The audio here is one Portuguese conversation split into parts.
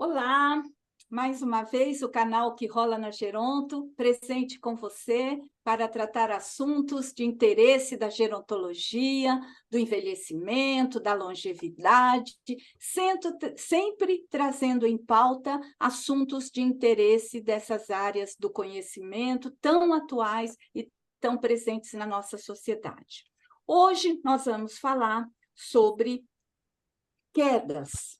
Olá, mais uma vez o canal Que Rola na Geronto, presente com você para tratar assuntos de interesse da gerontologia, do envelhecimento, da longevidade, sempre trazendo em pauta assuntos de interesse dessas áreas do conhecimento tão atuais e tão presentes na nossa sociedade. Hoje nós vamos falar sobre quedas.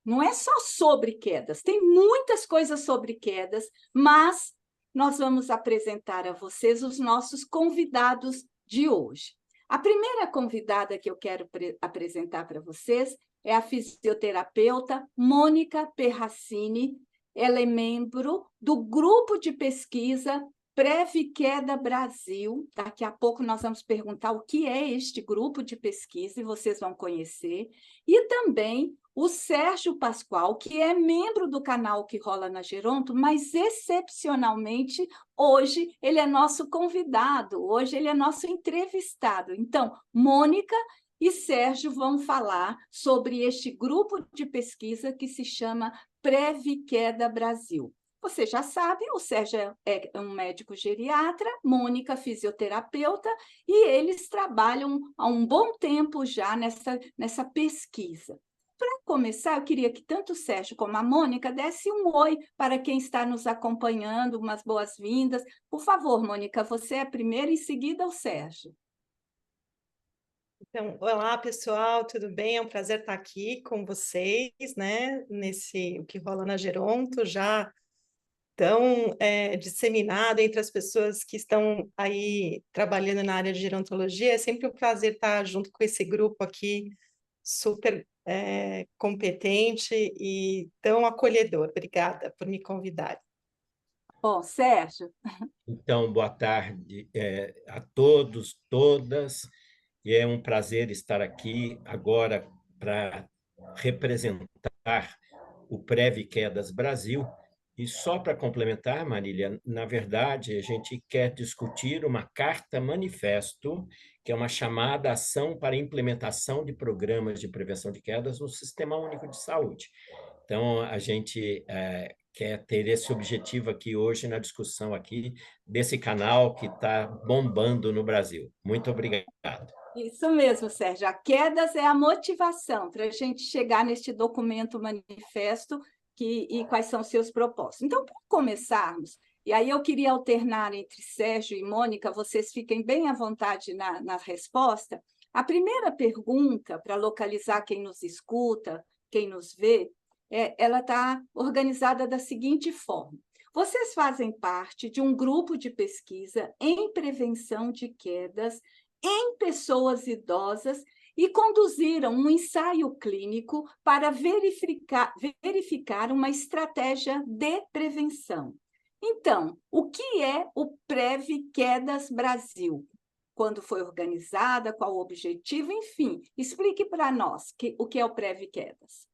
Não é só sobre quedas, tem muitas coisas sobre quedas, mas nós vamos apresentar a vocês os nossos convidados de hoje. A primeira convidada que eu quero apresentar para vocês é a fisioterapeuta Mônica Perracini. Ela é membro do grupo de pesquisa Preve-Queda Brasil. Daqui a pouco nós vamos perguntar o que é este grupo de pesquisa e vocês vão conhecer. E também o Sérgio Pascoal, que é membro do canal Que Rola na Geronto, mas excepcionalmente hoje ele é nosso convidado, hoje ele é nosso entrevistado. Então, Mônica e Sérgio vão falar sobre este grupo de pesquisa que se chama Preve-Queda Brasil. Você já sabe, o Sérgio é um médico geriatra, Mônica fisioterapeuta, e eles trabalham há um bom tempo já nessa pesquisa. Para começar, eu queria que tanto o Sérgio como a Mônica dessem um oi para quem está nos acompanhando, umas boas-vindas. Por favor, Mônica, você é a primeira, em seguida o Sérgio. Então, olá pessoal, tudo bem? É um prazer estar aqui com vocês, né? Nesse O Que Rola na Geronto, já tão disseminado entre as pessoas que estão aí trabalhando na área de gerontologia. É sempre um prazer estar junto com esse grupo aqui, super competente e tão acolhedor. Obrigada por me convidar. Bom, Sérgio. Então, boa tarde a todos, todas, e é um prazer estar aqui agora para representar o Preve Quedas Brasil. E só para complementar, Marília, na verdade, a gente quer discutir uma carta manifesto, que é uma chamada à ação para implementação de programas de prevenção de quedas no Sistema Único de Saúde. Então, a gente quer ter esse objetivo aqui hoje na discussão aqui desse canal que está bombando no Brasil. Muito obrigado. Isso mesmo, Sérgio. A quedas é a motivação para a gente chegar neste documento manifesto e quais são seus propósitos. Então, para começarmos, e aí eu queria alternar entre Sérgio e Mônica, vocês fiquem bem à vontade na resposta. A primeira pergunta, para localizar quem nos escuta, quem nos vê, ela está organizada da seguinte forma. Vocês fazem parte de um grupo de pesquisa em prevenção de quedas em pessoas idosas e conduziram um ensaio clínico para verificar uma estratégia de prevenção. Então, o que é o Preve Quedas Brasil? Quando foi organizada, qual o objetivo? Enfim, explique para nós o que é o Preve Quedas.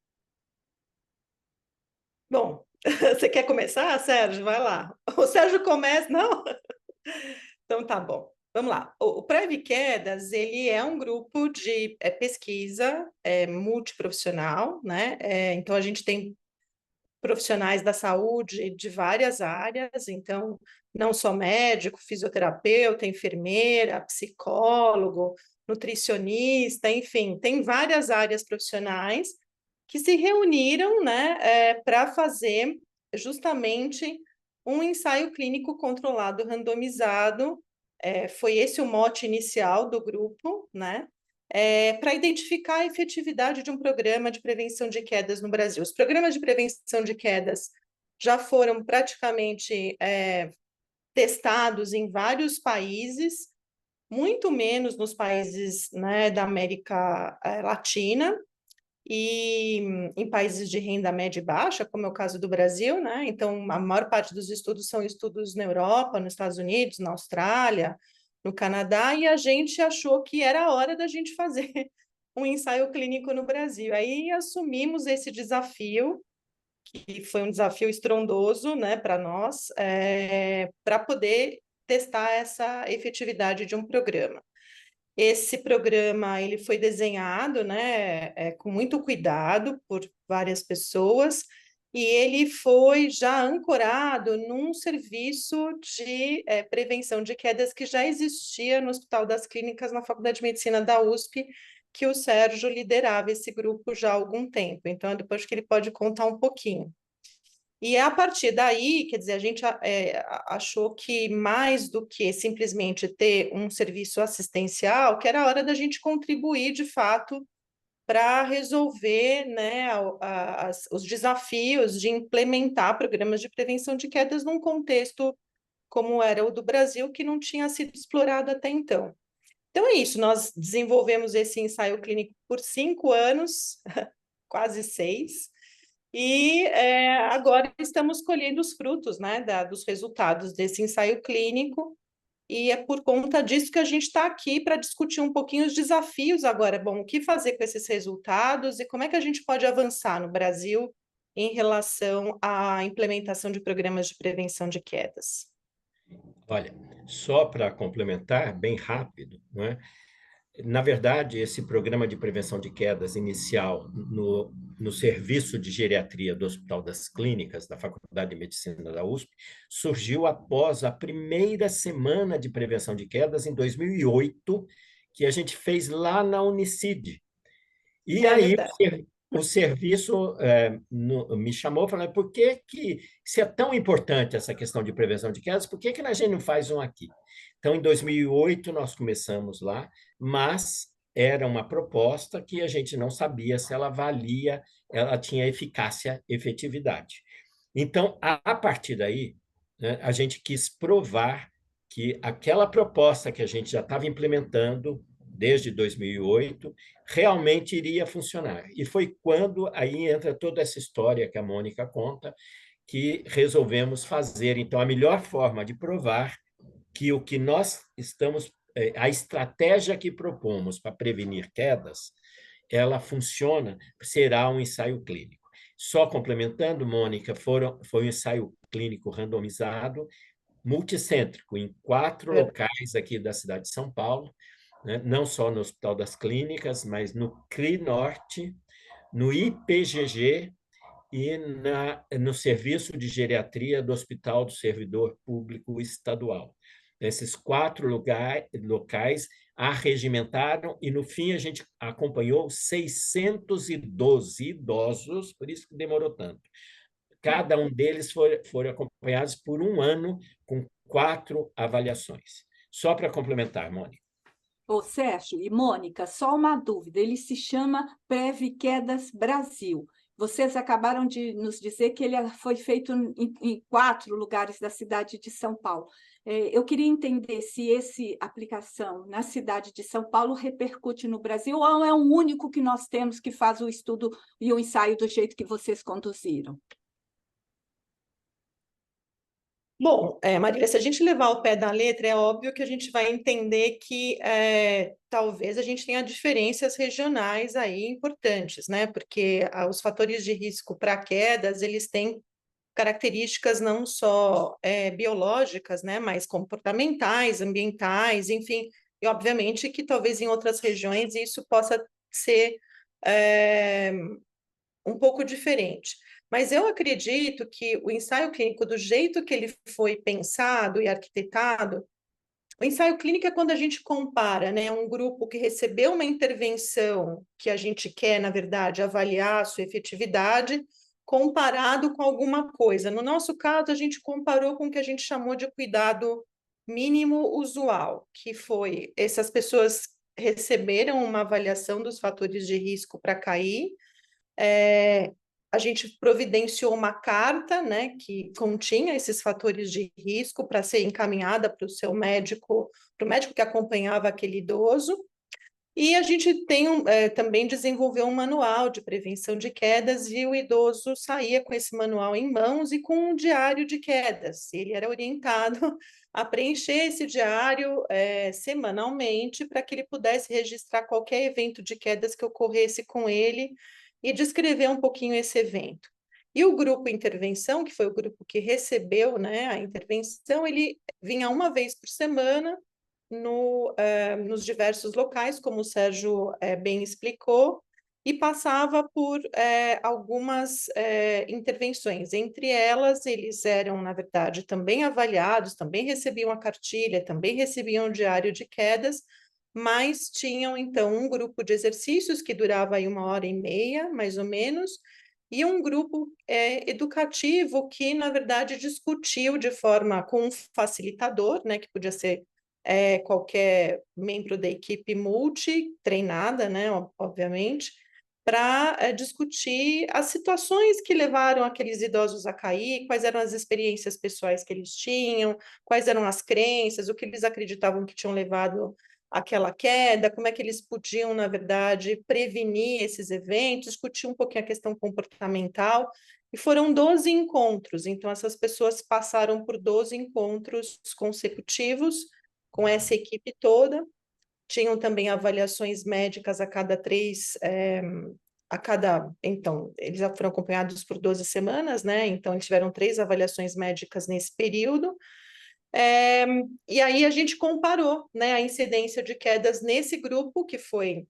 Bom, você quer começar, Sérgio? Vai lá. O Sérgio começa, não? Então tá bom. Vamos lá. O Preve Quedas, ele é um grupo de pesquisa multiprofissional, né? Então a gente tem profissionais da saúde de várias áreas, então não só médico, fisioterapeuta, enfermeira, psicólogo, nutricionista, enfim, tem várias áreas profissionais que se reuniram, né, para fazer justamente um ensaio clínico controlado, randomizado. Foi esse o mote inicial do grupo, né? Para identificar a efetividade de um programa de prevenção de quedas no Brasil. Os programas de prevenção de quedas já foram praticamente testados em vários países, muito menos nos países, né, da América Latina, e em países de renda média e baixa, como é o caso do Brasil, né? Então, a maior parte dos estudos são estudos na Europa, nos Estados Unidos, na Austrália, no Canadá, e a gente achou que era a hora da gente fazer um ensaio clínico no Brasil. Aí assumimos esse desafio, que foi um desafio estrondoso, né, para nós, para poder testar essa efetividade de um programa. Esse programa ele foi desenhado, né, com muito cuidado por várias pessoas, e ele foi já ancorado num serviço de prevenção de quedas que já existia no Hospital das Clínicas, na Faculdade de Medicina da USP, que o Sérgio liderava esse grupo já há algum tempo. Então, depois que ele pode contar um pouquinho. E a partir daí, quer dizer, a gente achou que mais do que simplesmente ter um serviço assistencial, que era a hora da gente contribuir, de fato, para resolver, né, os desafios de implementar programas de prevenção de quedas num contexto como era o do Brasil, que não tinha sido explorado até então. Então é isso, nós desenvolvemos esse ensaio clínico por 5 anos, quase 6, e agora estamos colhendo os frutos, né, dos resultados desse ensaio clínico, e é por conta disso que a gente está aqui para discutir um pouquinho os desafios agora. Bom, o que fazer com esses resultados e como é que a gente pode avançar no Brasil em relação à implementação de programas de prevenção de quedas? Olha, só para complementar, bem rápido, não é? Na verdade, esse programa de prevenção de quedas inicial no serviço de geriatria do Hospital das Clínicas, da Faculdade de Medicina da USP, surgiu após a primeira semana de prevenção de quedas, em 2008, que a gente fez lá na Unicid. E É aí verdade. o serviço me chamou, falando, por que se é tão importante essa questão de prevenção de quedas, por que a gente não faz um aqui? Então, em 2008, nós começamos lá, mas era uma proposta que a gente não sabia se ela tinha eficácia, efetividade. Então, a partir daí, né, a gente quis provar que aquela proposta que a gente já estava implementando desde 2008 realmente iria funcionar. E foi quando aí entra toda essa história que a Mônica conta, que resolvemos fazer. Então, a melhor forma de provar que o que nós estamos, a estratégia que propomos para prevenir quedas, ela funciona, será um ensaio clínico. Só complementando, Mônica, foi um ensaio clínico randomizado, multicêntrico, em 4 locais aqui da cidade de São Paulo, né? Não só no Hospital das Clínicas, mas no CRI Norte, no IPGG e no Serviço de Geriatria do Hospital do Servidor Público Estadual. Esses 4 locais arregimentaram e, no fim, a gente acompanhou 612 idosos, por isso que demorou tanto. Cada um deles foram acompanhados por 1 ano, com 4 avaliações. Só para complementar, Mônica. Ô, Sérgio e Mônica, só uma dúvida, ele se chama Preve Quedas Brasil. Vocês acabaram de nos dizer que ele foi feito em 4 lugares da cidade de São Paulo. Eu queria entender se essa aplicação na cidade de São Paulo repercute no Brasil ou é o único que nós temos que faz o estudo e o ensaio do jeito que vocês conduziram. Bom, Marília, se a gente levar ao pé da letra, é óbvio que a gente vai entender que talvez a gente tenha diferenças regionais aí importantes, né? Porque os fatores de risco para quedas, eles têm características não só biológicas, né? Mas comportamentais, ambientais, enfim. E, obviamente, que talvez em outras regiões isso possa ser um pouco diferente. Mas eu acredito que o ensaio clínico, do jeito que ele foi pensado e arquitetado, o ensaio clínico é quando a gente compara, né, um grupo que recebeu uma intervenção que a gente quer, na verdade, avaliar a sua efetividade, comparado com alguma coisa. No nosso caso, a gente comparou com o que a gente chamou de cuidado mínimo usual, que foi essas pessoas receberam uma avaliação dos fatores de risco para cair, a gente providenciou uma carta, né, que continha esses fatores de risco para ser encaminhada para o seu médico, para o médico que acompanhava aquele idoso, e a gente também desenvolveu um manual de prevenção de quedas e o idoso saía com esse manual em mãos e com um diário de quedas. Ele era orientado a preencher esse diário semanalmente para que ele pudesse registrar qualquer evento de quedas que ocorresse com ele e descrever um pouquinho esse evento. E o grupo intervenção, que foi o grupo que recebeu, né, a intervenção, ele vinha uma vez por semana nos diversos locais, como o Sérgio bem explicou, e passava por algumas intervenções. Entre elas, eles eram, na verdade, também avaliados, também recebiam a cartilha, também recebiam o diário de quedas, mas tinham, então, um grupo de exercícios que durava aí 1h30, mais ou menos, e um grupo educativo que, na verdade, discutiu de forma com um facilitador, né, que podia ser qualquer membro da equipe multi-treinada, né, obviamente, para discutir as situações que levaram aqueles idosos a cair, quais eram as experiências pessoais que eles tinham, quais eram as crenças, o que eles acreditavam que tinham levado àquela queda, como é que eles podiam, na verdade, prevenir esses eventos, discutir um pouquinho a questão comportamental, e foram 12 encontros, então essas pessoas passaram por 12 encontros consecutivos com essa equipe toda, tinham também avaliações médicas a cada então, eles já foram acompanhados por 12 semanas, né? Então, eles tiveram 3 avaliações médicas nesse período. E aí a gente comparou, né, a incidência de quedas nesse grupo, que foi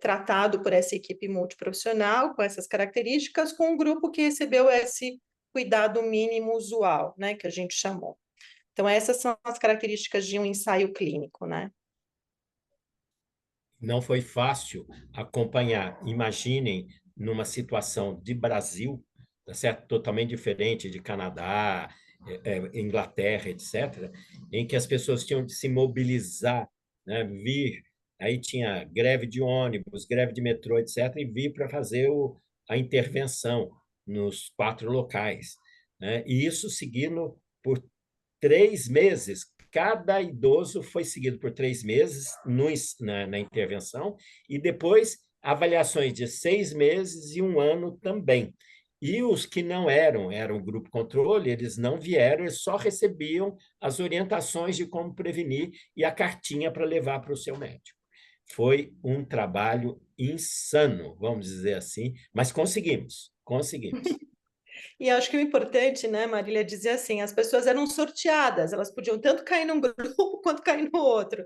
tratado por essa equipe multiprofissional, com essas características, com o grupo que recebeu esse cuidado mínimo usual, né, que a gente chamou. Então, essas são as características de um ensaio clínico, né? Não foi fácil acompanhar. Imaginem numa situação de Brasil, tá certo? Totalmente diferente de Canadá, Inglaterra, etc., em que as pessoas tinham de se mobilizar, né? Vir, aí tinha greve de ônibus, greve de metrô, etc., e vir para fazer a intervenção nos 4 locais, né? E isso seguindo por 3 meses. Cada idoso foi seguido por 3 meses na intervenção e depois avaliações de 6 meses e 1 ano também. E os que não eram grupo controle, eles não vieram, eles só recebiam as orientações de como prevenir e a cartinha para levar para o seu médico. Foi um trabalho insano, vamos dizer assim, mas conseguimos. E acho que o importante, né, Marília, é dizer assim, as pessoas eram sorteadas, elas podiam tanto cair num grupo quanto cair no outro.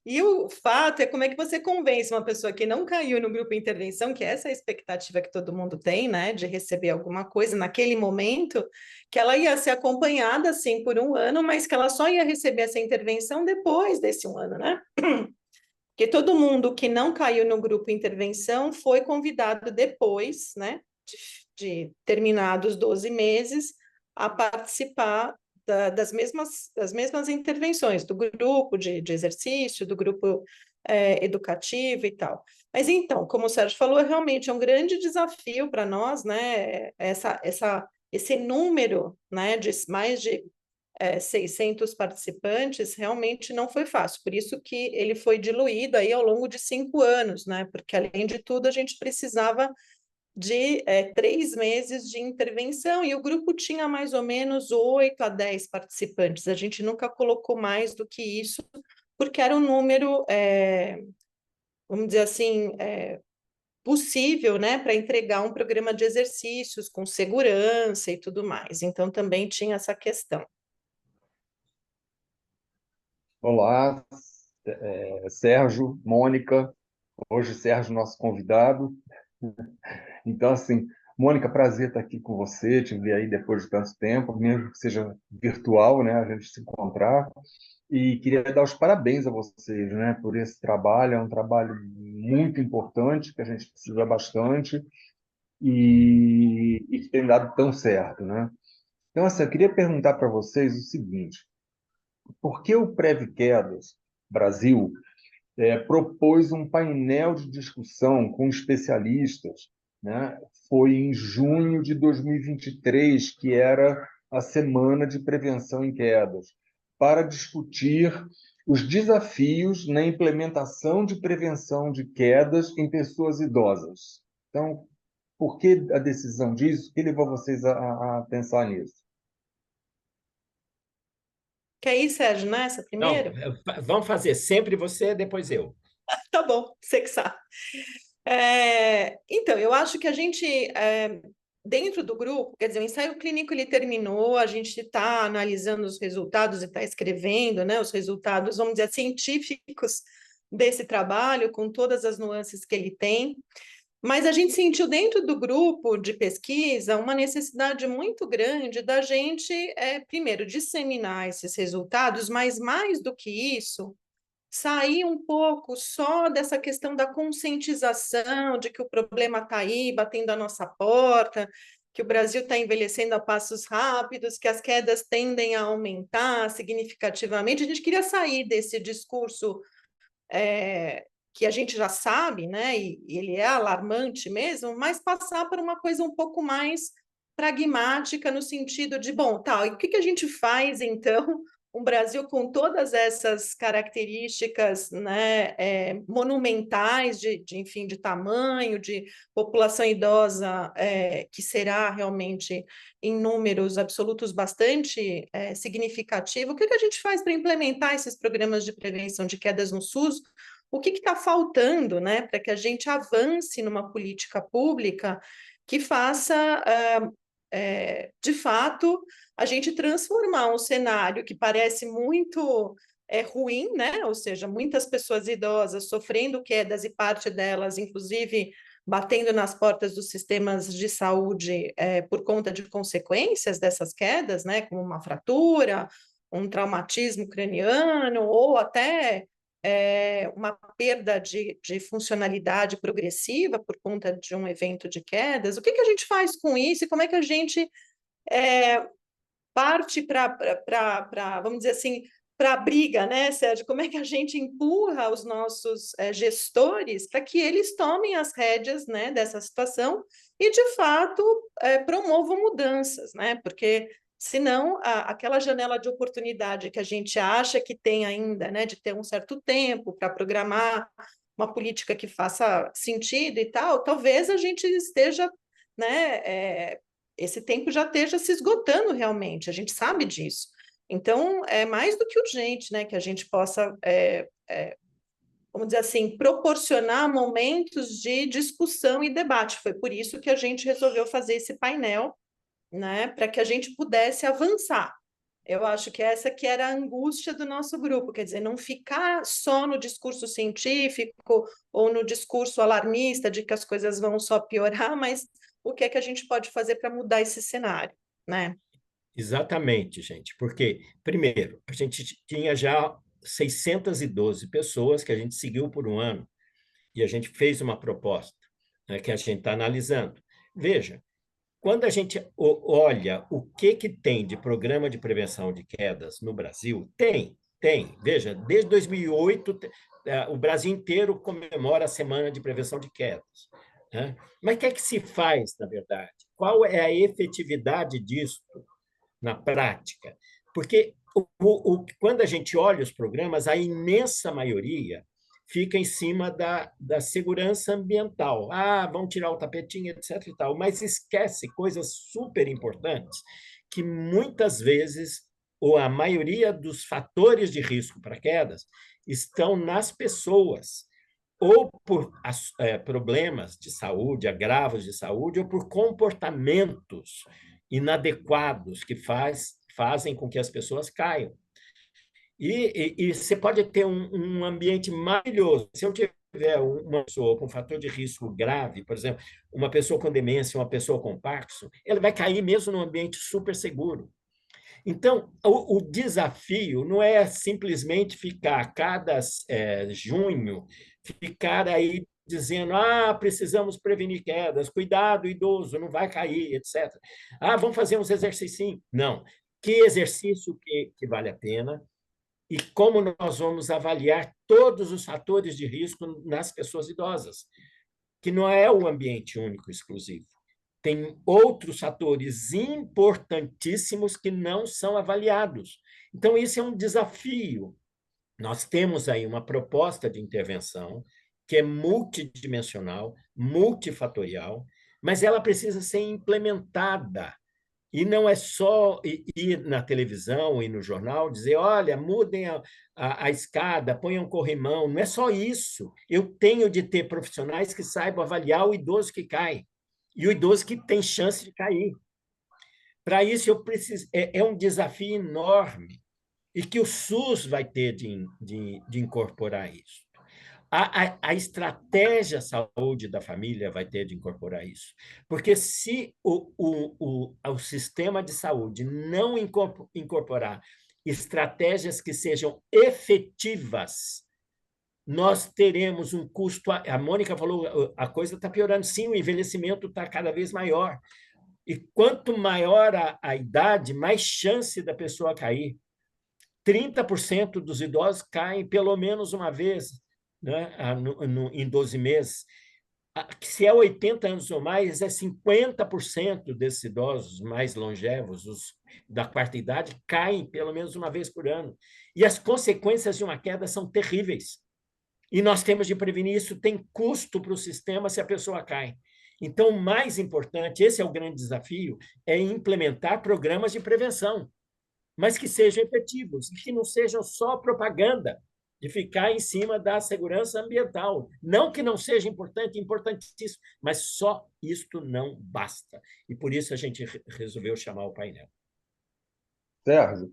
E o fato é como é que você convence uma pessoa que não caiu no grupo de intervenção, que essa é a expectativa que todo mundo tem, né, de receber alguma coisa naquele momento, que ela ia ser acompanhada, sim, por 1 ano, mas que ela só ia receber essa intervenção depois desse 1 ano, né? Porque todo mundo que não caiu no grupo de intervenção foi convidado depois, né, de terminados 12 meses, a participar das mesmas intervenções, do grupo de exercício, do grupo educativo e tal. Mas então, como o Sérgio falou, realmente é um grande desafio para nós, né, esse número, né, de mais de 600 participantes, realmente não foi fácil, por isso que ele foi diluído aí ao longo de 5 anos, né, porque além de tudo a gente precisava de 3 meses de intervenção, e o grupo tinha mais ou menos 8 a 10 participantes, a gente nunca colocou mais do que isso, porque era um número, vamos dizer assim, possível, né, para entregar um programa de exercícios com segurança e tudo mais, então também tinha essa questão. Olá, Sérgio, Mônica, hoje Sérgio, nosso convidado. Então, assim, Mônica, prazer estar aqui com você, te ver aí depois de tanto tempo, mesmo que seja virtual, né, a gente se encontrar. E queria dar os parabéns a vocês, né, por esse trabalho, é um trabalho muito importante, que a gente precisa bastante, e que tem dado tão certo, né? Então, assim, eu queria perguntar para vocês o seguinte: por que o Prev-Quedas Brasil propôs um painel de discussão com especialistas, né? Foi em junho de 2023, que era a Semana de Prevenção em Quedas, para discutir os desafios na implementação de prevenção de quedas em pessoas idosas. Então, por que a decisão disso? O que levou vocês a pensar nisso? Quer ir, Sérgio, nessa Não, primeiro? vamos fazer sempre você, depois eu. Tá bom, você que sabe. Então, eu acho que a gente, dentro do grupo, quer dizer, o ensaio clínico ele terminou, a gente está analisando os resultados e está escrevendo, né, os resultados, vamos dizer, científicos desse trabalho, com todas as nuances que ele tem. Mas a gente sentiu dentro do grupo de pesquisa uma necessidade muito grande da gente, primeiro, disseminar esses resultados, mas mais do que isso, sair um pouco só dessa questão da conscientização de que o problema está aí, batendo a nossa porta, que o Brasil está envelhecendo a passos rápidos, que as quedas tendem a aumentar significativamente. A gente queria sair desse discurso que a gente já sabe, né, e ele é alarmante mesmo, mas passar por uma coisa um pouco mais pragmática no sentido de, bom, tá, e o que que a gente faz, então, um Brasil com todas essas características, né, monumentais enfim, de tamanho, de população idosa, que será realmente em números absolutos bastante significativo, o que que a gente faz para implementar esses programas de prevenção de quedas no SUS? O que está faltando, né, para que a gente avance numa política pública que faça, de fato, a gente transformar um cenário que parece muito ruim, né? Ou seja, muitas pessoas idosas sofrendo quedas e parte delas, inclusive, batendo nas portas dos sistemas de saúde por conta de consequências dessas quedas, né? Como uma fratura, um traumatismo craniano ou até uma perda de funcionalidade progressiva por conta de um evento de quedas. O que que a gente faz com isso e como é que a gente parte para, vamos dizer assim, para a briga, né, Sérgio? Como é que a gente empurra os nossos gestores para que eles tomem as rédeas, né, dessa situação e, de fato, promovam mudanças, né? Porque senão aquela janela de oportunidade que a gente acha que tem ainda, né, de ter um certo tempo para programar uma política que faça sentido e tal, talvez a gente esteja, né, esse tempo já esteja se esgotando realmente, a gente sabe disso. Então, é mais do que urgente, né, que a gente possa, vamos dizer assim, proporcionar momentos de discussão e debate. Foi por isso que a gente resolveu fazer esse painel, né, para que a gente pudesse avançar. Eu acho que essa que era a angústia do nosso grupo, quer dizer, não ficar só no discurso científico ou no discurso alarmista de que as coisas vão só piorar, mas o que é que a gente pode fazer para mudar esse cenário, né? Exatamente, gente, porque, primeiro, a gente tinha já 612 pessoas que a gente seguiu por um ano e a gente fez uma proposta, né, que a gente está analisando. Veja, quando a gente olha o que tem de programa de prevenção de quedas no Brasil, tem. Veja, desde 2008, o Brasil inteiro comemora a Semana de Prevenção de Quedas, né? Mas o que é que se faz, na verdade? Qual é a efetividade disso na prática? Porque quando a gente olha os programas, a imensa maioria fica em cima da segurança ambiental. Ah, vão tirar o tapetinho, etc. e tal, mas esquece coisas super importantes que muitas vezes, ou a maioria dos fatores de risco para quedas, estão nas pessoas, ou por problemas de saúde, agravos de saúde, ou por comportamentos inadequados que fazem com que as pessoas caiam. E você pode ter um ambiente maravilhoso. Se eu tiver uma pessoa com fator de risco grave, por exemplo, uma pessoa com demência, uma pessoa com Parkinson, ela vai cair mesmo num ambiente super seguro. Então, o desafio não é simplesmente ficar a cada junho, ficar aí dizendo, precisamos prevenir quedas, cuidado, idoso, não vai cair, etc. Vamos fazer uns exercícios. Não. Que exercício que vale a pena e como nós vamos avaliar todos os fatores de risco nas pessoas idosas, que não é o ambiente único exclusivo. Tem outros fatores importantíssimos que não são avaliados. Então, isso é um desafio. Nós temos aí uma proposta de intervenção que é multidimensional, multifatorial, mas ela precisa ser implementada. E não é só ir na televisão e no jornal dizer, olha, mudem a escada, ponham corrimão. Não é só isso. Eu tenho de ter profissionais que saibam avaliar o idoso que cai e o idoso que tem chance de cair. Para isso, eu preciso, é um desafio enorme e que o SUS vai ter de incorporar isso. A estratégia saúde da família vai ter de incorporar isso. Porque se o sistema de saúde não incorporar estratégias que sejam efetivas, nós teremos um custo. A Mônica falou, a coisa está piorando. Sim, o envelhecimento está cada vez maior. E quanto maior a idade, mais chance da pessoa cair. 30% dos idosos caem pelo menos uma vez, né, em 12 meses. Se é 80 anos ou mais, é 50% desses idosos mais longevos, os da quarta idade, caem pelo menos uma vez por ano. E as consequências de uma queda são terríveis. E nós temos de prevenir isso, tem custo para o sistema se a pessoa cai. Então, o mais importante, esse é o grande desafio, é implementar programas de prevenção, mas que sejam efetivos, e que não sejam só propaganda, de ficar em cima da segurança ambiental. Não que não seja importante, importantíssimo, mas só isto não basta. E por isso a gente resolveu chamar o painel. Sérgio,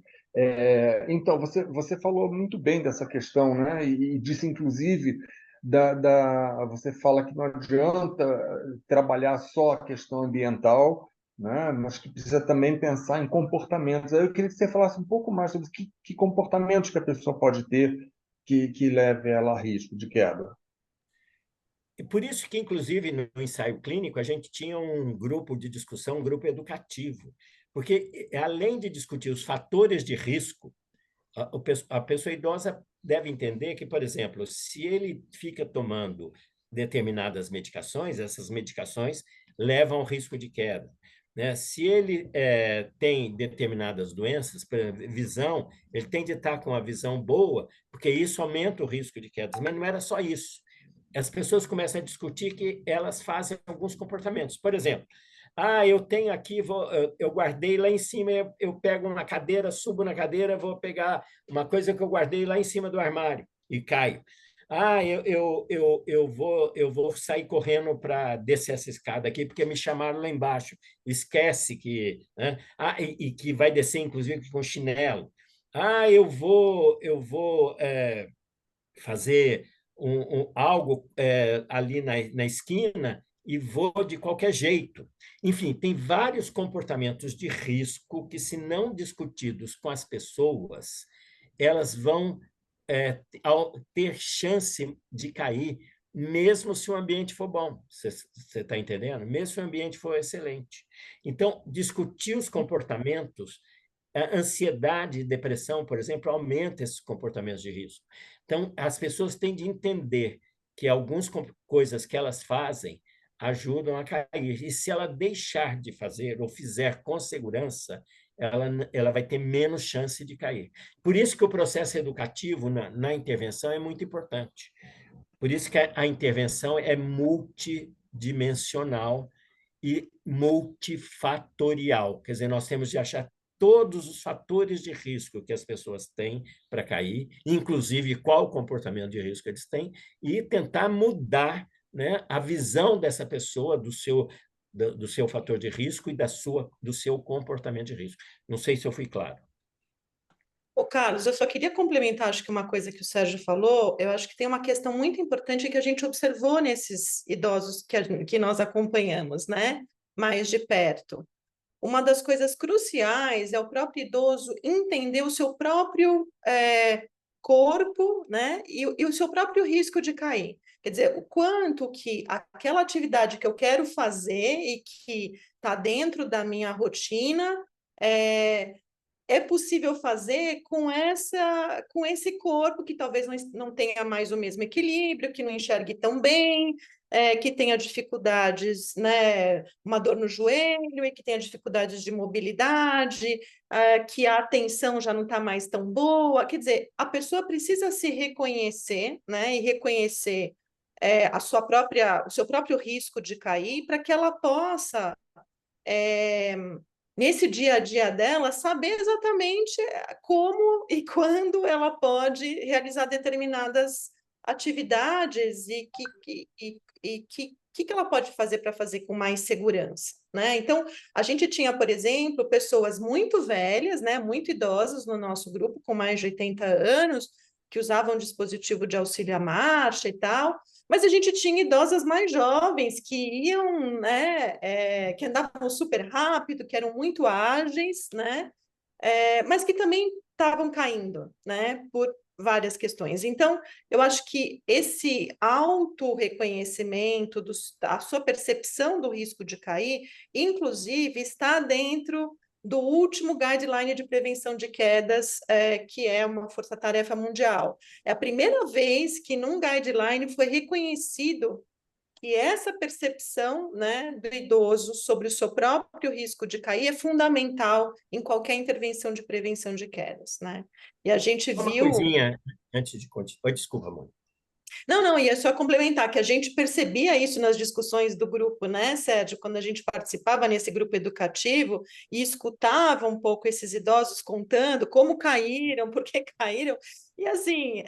então, você falou muito bem dessa questão, né? E disse, inclusive, você fala que não adianta trabalhar só a questão ambiental, né? Mas que precisa também pensar em comportamentos. Aí eu queria que você falasse um pouco mais sobre que comportamentos que a pessoa pode ter que leve ela a risco de queda. E por isso que, inclusive, no ensaio clínico, a gente tinha um grupo de discussão, um grupo educativo, porque, além de discutir os fatores de risco, a pessoa idosa deve entender que, por exemplo, se ele fica tomando determinadas medicações, essas medicações levam ao risco de queda. Né? Se ele tem determinadas doenças, por exemplo, visão, ele tem de estar com a visão boa, porque isso aumenta o risco de quedas. Mas não era só isso. As pessoas começam a discutir que elas fazem alguns comportamentos. Por exemplo, eu tenho aqui, eu guardei lá em cima, eu pego uma cadeira, subo na cadeira, vou pegar uma coisa que eu guardei lá em cima do armário e caio. Eu vou sair correndo para descer essa escada aqui, porque me chamaram lá embaixo. Esquece que... Né? E que vai descer, inclusive, com chinelo. Eu vou fazer algo ali na esquina e vou de qualquer jeito. Enfim, tem vários comportamentos de risco que, se não discutidos com as pessoas, elas vão ter chance de cair, mesmo se o ambiente for bom. Você está entendendo? Mesmo se o ambiente for excelente. Então, discutir os comportamentos, a ansiedade e depressão, por exemplo, aumenta esses comportamentos de risco. Então, as pessoas têm de entender que algumas coisas que elas fazem ajudam a cair. E se ela deixar de fazer ou fizer com segurança, ela vai ter menos chance de cair. Por isso que o processo educativo na intervenção é muito importante. Por isso que a intervenção é multidimensional e multifatorial. Quer dizer, nós temos de achar todos os fatores de risco que as pessoas têm para cair, inclusive qual comportamento de risco eles têm, e tentar mudar, né, a visão dessa pessoa do seu fator de risco e do seu comportamento de risco. Não sei se eu fui claro. Ô, Carlos, eu só queria complementar, acho que uma coisa que o Sérgio falou, eu acho que tem uma questão muito importante que a gente observou nesses idosos que nós acompanhamos, né, mais de perto. Uma das coisas cruciais é o próprio idoso entender o seu próprio corpo, né, e o seu próprio risco de cair. Quer dizer, o quanto que aquela atividade que eu quero fazer e que está dentro da minha rotina é possível fazer com esse corpo que talvez não tenha mais o mesmo equilíbrio, que não enxergue tão bem, que tenha dificuldades, né, uma dor no joelho, e que tenha dificuldades de mobilidade, que a atenção já não está mais tão boa. Quer dizer, a pessoa precisa se reconhecer, né, e reconhecer o seu próprio risco de cair, para que ela possa... nesse dia a dia dela, saber exatamente como e quando ela pode realizar determinadas atividades e que ela pode fazer para fazer com mais segurança, né? Então, a gente tinha, por exemplo, pessoas muito velhas, né, muito idosas no nosso grupo, com mais de 80 anos, que usavam dispositivo de auxílio à marcha e tal, mas a gente tinha idosas mais jovens que iam, né, que andavam super rápido, que eram muito ágeis, né, mas que também estavam caindo, né, por várias questões. Então, eu acho que esse autorreconhecimento da sua percepção do risco de cair, inclusive, está dentro do último guideline de prevenção de quedas, que é uma força-tarefa mundial. É a primeira vez que num guideline foi reconhecido que essa percepção, né, do idoso sobre o seu próprio risco de cair é fundamental em qualquer intervenção de prevenção de quedas, né? E a gente Uma viu... coisinha antes de continuar. Desculpa, Mônica. Não, ia só complementar que a gente percebia isso nas discussões do grupo, né, Sérgio, quando a gente participava nesse grupo educativo e escutava um pouco esses idosos contando como caíram, por que caíram, e assim,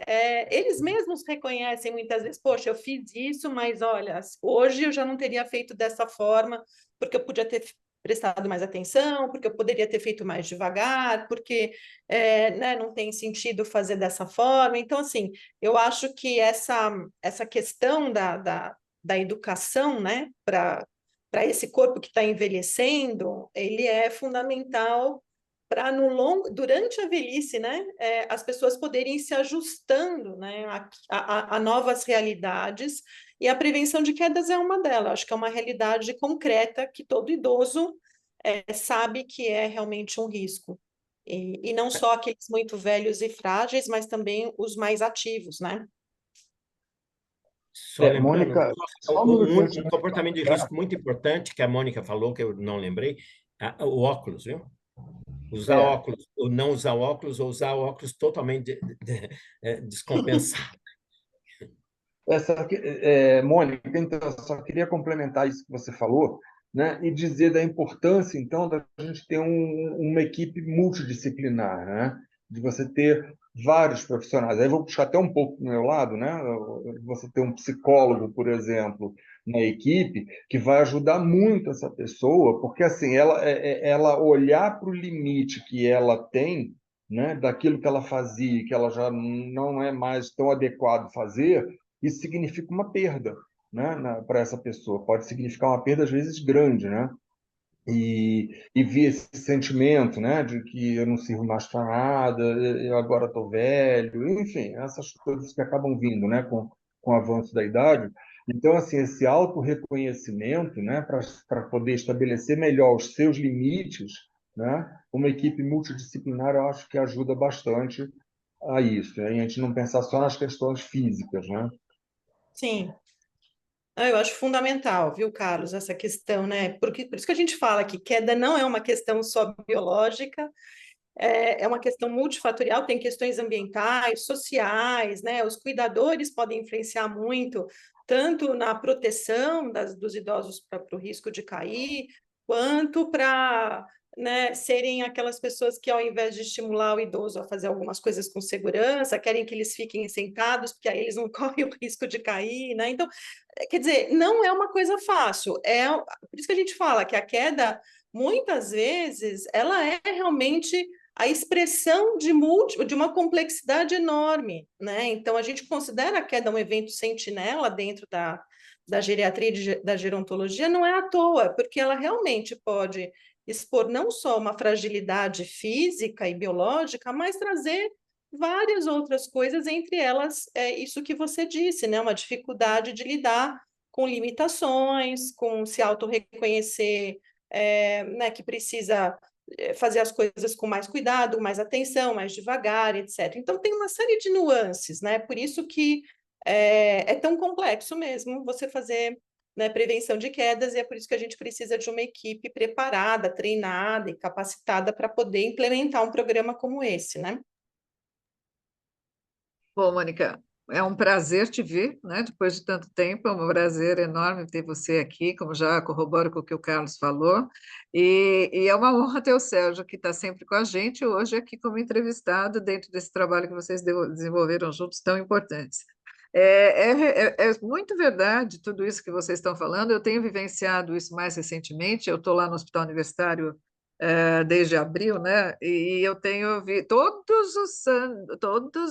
eles mesmos reconhecem muitas vezes, poxa, eu fiz isso, mas olha, hoje eu já não teria feito dessa forma, porque eu podia ter prestado mais atenção, porque eu poderia ter feito mais devagar, porque né, não tem sentido fazer dessa forma. Então, assim, eu acho que essa questão da educação, né, para esse corpo que está envelhecendo, ele é fundamental para durante a velhice, né, as pessoas poderem ir se ajustando, né, a novas realidades, e a prevenção de quedas é uma delas. Acho que é uma realidade concreta que todo idoso sabe que é realmente um risco. E não só aqueles muito velhos e frágeis, mas também os mais ativos, né? Só lembrando, Mônica, só um minutinho antes de um comportamento de começar. risco muito importante que a Mônica falou, que eu não lembrei, o óculos, viu? Usar É, óculos, ou não usar óculos, ou usar óculos totalmente descompensado. Mônica, então, eu só queria complementar isso que você falou, né, e dizer da importância, então, da gente ter uma equipe multidisciplinar, né, de você ter vários profissionais. Aí eu vou puxar até um pouco do meu lado, né, você ter um psicólogo, por exemplo, na equipe, que vai ajudar muito essa pessoa, porque assim, ela olhar para o limite que ela tem, né, daquilo que ela fazia, que ela já não é mais tão adequado fazer, isso significa uma perda, né, para essa pessoa. Pode significar uma perda, às vezes, grande, né? E vi esse sentimento, né, de que eu não sirvo mais para nada, eu agora estou velho, enfim, essas coisas que acabam vindo, né, com o avanço da idade. Então, assim, esse autorreconhecimento, né, para poder estabelecer melhor os seus limites, né, uma equipe multidisciplinar, eu acho que ajuda bastante a isso, né? E a gente não pensar só nas questões físicas, né? Sim. Eu acho fundamental, viu, Carlos, essa questão, né? Porque, por isso que a gente fala que queda não é uma questão só biológica, é uma questão multifatorial, tem questões ambientais, sociais, né? Os cuidadores podem influenciar muito, tanto na proteção dos idosos para o risco de cair, quanto para, né, serem aquelas pessoas que, ao invés de estimular o idoso a fazer algumas coisas com segurança, querem que eles fiquem sentados, porque aí eles não correm o risco de cair, né? Então, quer dizer, não é uma coisa fácil. Por isso que a gente fala que a queda, muitas vezes, ela é realmente a expressão de uma complexidade enorme, né? Então, a gente considera a queda um evento sentinela dentro da geriatria e da gerontologia, não é à toa, porque ela realmente pode expor não só uma fragilidade física e biológica, mas trazer várias outras coisas, entre elas isso que você disse, né? Uma dificuldade de lidar com limitações, com se auto-reconhecer, né, que precisa fazer as coisas com mais cuidado, mais atenção, mais devagar, etc. Então, tem uma série de nuances, né? Por isso que é tão complexo mesmo você fazer, né, prevenção de quedas, e é por isso que a gente precisa de uma equipe preparada, treinada e capacitada para poder implementar um programa como esse, né? Bom, Mônica, é um prazer te ver, né? Depois de tanto tempo, é um prazer enorme ter você aqui, como já corroboro com o que o Carlos falou, e é uma honra ter o Sérgio, que está sempre com a gente, hoje aqui como entrevistado, dentro desse trabalho que vocês desenvolveram juntos, tão importantes. É muito verdade tudo isso que vocês estão falando, eu tenho vivenciado isso mais recentemente, eu estou lá no Hospital Universitário desde abril, né? E eu tenho vi todos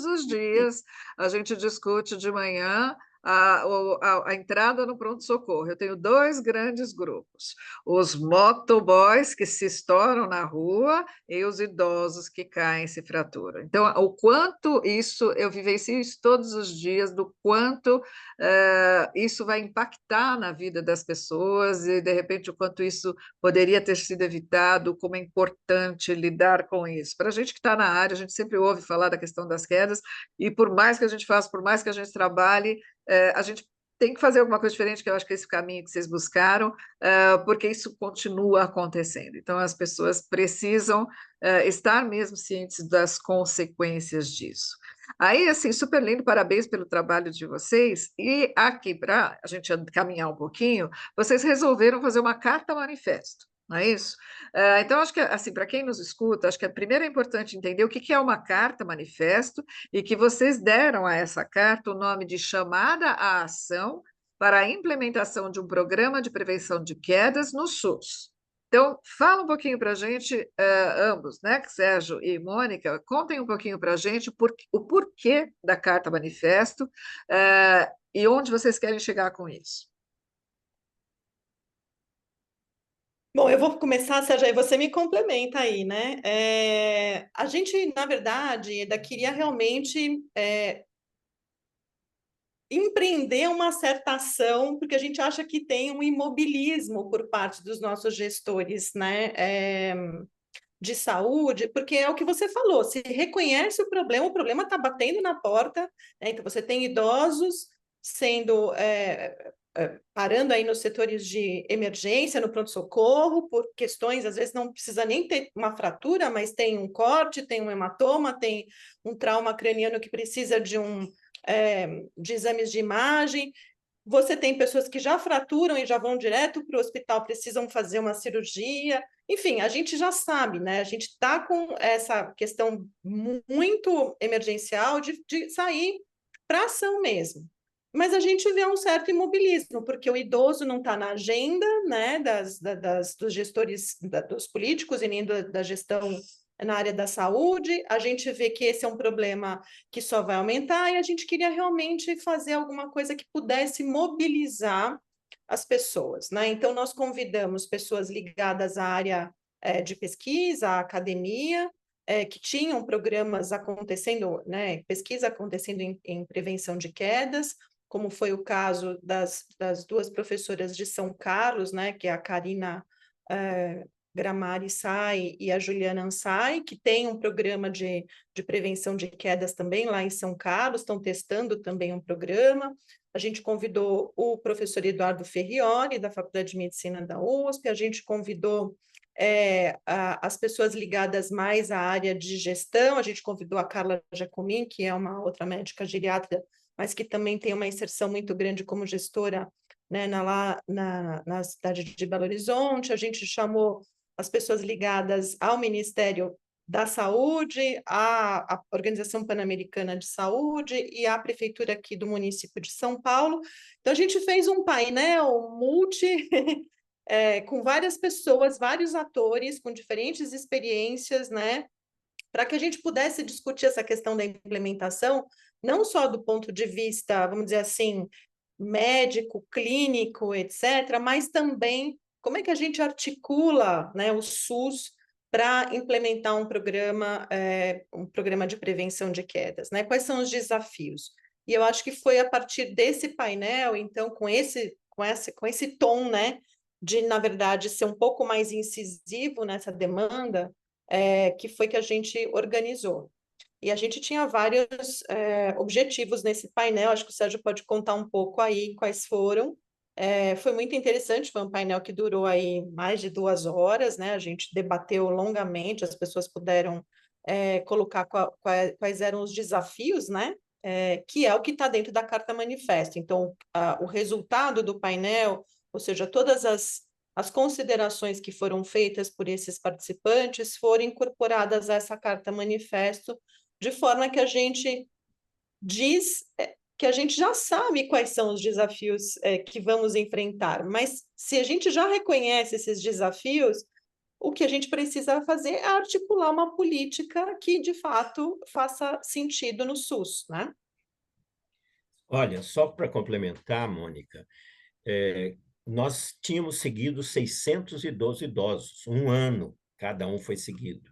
os dias a gente discute de manhã a entrada no pronto-socorro. Eu tenho dois grandes grupos: os motoboys que se estouram na rua e os idosos que caem e se fraturam. Então, o quanto isso, eu vivencio isso todos os dias, do quanto isso vai impactar na vida das pessoas e, de repente, o quanto isso poderia ter sido evitado, como é importante lidar com isso. Para a gente que está na área, a gente sempre ouve falar da questão das quedas, e por mais que a gente faça, por mais que a gente trabalhe, a gente tem que fazer alguma coisa diferente, que eu acho que é esse caminho que vocês buscaram, porque isso continua acontecendo. Então, as pessoas precisam estar mesmo cientes das consequências disso. Aí, assim, super lindo, parabéns pelo trabalho de vocês. E aqui, para a gente caminhar um pouquinho, vocês resolveram fazer uma carta manifesto, não é isso? Então, acho que, assim, para quem nos escuta, acho que primeiro é importante entender o que é uma carta manifesto e que vocês deram a essa carta o nome de Chamada à Ação para a Implementação de um Programa de Prevenção de Quedas no SUS. Então, fala um pouquinho para a gente, ambos, né, Sérgio e Mônica, contem um pouquinho para a gente o porquê da Carta Manifesto e onde vocês querem chegar com isso. Bom, eu vou começar, Sérgio, aí você me complementa aí, né? A gente, na verdade, queria realmente empreender uma certa ação, porque a gente acha que tem um imobilismo por parte dos nossos gestores, né? De saúde, porque é o que você falou, se reconhece o problema está batendo na porta, né? Então você tem idosos sendo parando aí nos setores de emergência, no pronto-socorro, por questões, às vezes não precisa nem ter uma fratura, mas tem um corte, tem um hematoma, tem um trauma craniano que precisa de exames de imagem. Você tem pessoas que já fraturam e já vão direto para o hospital, precisam fazer uma cirurgia. Enfim, a gente já sabe, né? A gente está com essa questão muito emergencial de sair para ação mesmo. Mas a gente vê um certo imobilismo, porque o idoso não está na agenda, né, dos gestores, dos políticos e nem da gestão na área da saúde. A gente vê que esse é um problema que só vai aumentar, e a gente queria realmente fazer alguma coisa que pudesse mobilizar as pessoas, né? Então, nós convidamos pessoas ligadas à área de pesquisa, à academia, que tinham programas acontecendo, né? Pesquisa acontecendo em prevenção de quedas, como foi o caso das duas professoras de São Carlos, né? Que é a Karina Gramari Sai e a Juliana Ansai, que tem um programa de prevenção de quedas também lá em São Carlos, estão testando também um programa. A gente convidou o professor Eduardo Ferrioli, da Faculdade de Medicina da USP, a gente convidou as pessoas ligadas mais à área de gestão, a gente convidou a Carla Giacomin, que é uma outra médica geriatra, mas que também tem uma inserção muito grande como gestora, né, na cidade de Belo Horizonte. A gente chamou as pessoas ligadas ao Ministério da Saúde, à Organização Pan-Americana de Saúde e à Prefeitura aqui do município de São Paulo. Então, a gente fez um painel com várias pessoas, vários atores, com diferentes experiências, né, para que a gente pudesse discutir essa questão da implementação, não só do ponto de vista, vamos dizer assim, médico, clínico, etc., mas também como é que a gente articula, né, o SUS para implementar um programa de prevenção de quedas, né? Quais são os desafios? E eu acho que foi a partir desse painel, então, com esse tom, né, de, na verdade, ser um pouco mais incisivo nessa demanda, que foi que a gente organizou. E a gente tinha vários objetivos nesse painel, acho que o Sérgio pode contar um pouco aí quais foram. Foi muito interessante, foi um painel que durou aí mais de 2 horas, né? A gente debateu longamente, as pessoas puderam colocar quais eram os desafios, né? Que é o que está dentro da Carta Manifesto. Então, o resultado do painel, ou seja, todas as considerações que foram feitas por esses participantes foram incorporadas a essa Carta Manifesto, de forma que a gente diz que a gente já sabe quais são os desafios que vamos enfrentar, mas se a gente já reconhece esses desafios, o que a gente precisa fazer é articular uma política que, de fato, faça sentido no SUS, né? Olha, só para complementar, Mônica, nós tínhamos seguido 612 idosos, um ano cada um foi seguido.